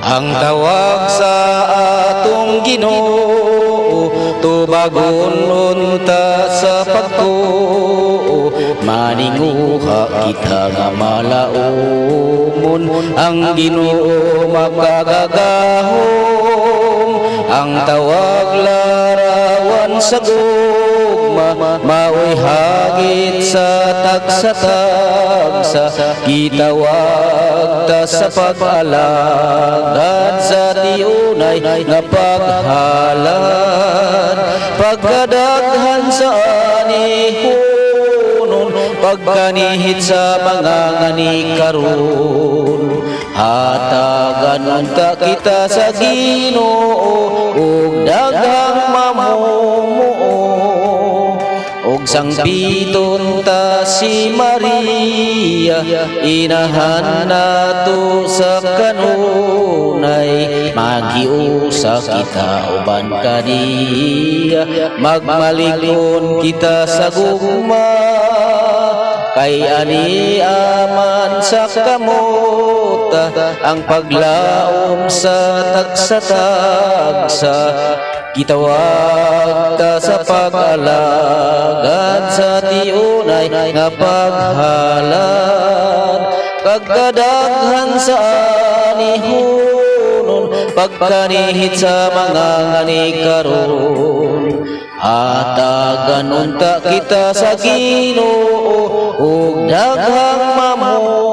Ang tawag sa atong Ginoo, tubagon unta sa pagtuo, maninguha kita nga malaumon. Ang Ginoo makagagahom, ang tawag larawan sa gugma, maoy hagit sa tagsa-tagsa. Gitawag ta sa pag-alagad sa tiunay nga paghalad, pagkadaghan sa anihunon, pagkanihit sa mga nganikaron. Hatagan unta kita sa Ginoo ug daghang mamumuo, ug sangpiton ta si Maria, inahan nato sa kanunay. Magiusa kita uban kaniya, magmalig-on kita sa gugma, kay ani aman sa kamuta ang paglaom sa tagsa-tagsa. Gitawag ta sa pag-alagad sa tiunay nga paghalad, pagkadaghan sa anihunon, pagkanihit sa mga nganikaron. Hatagan unta kita sa Ginoo ug daghang mamumuo,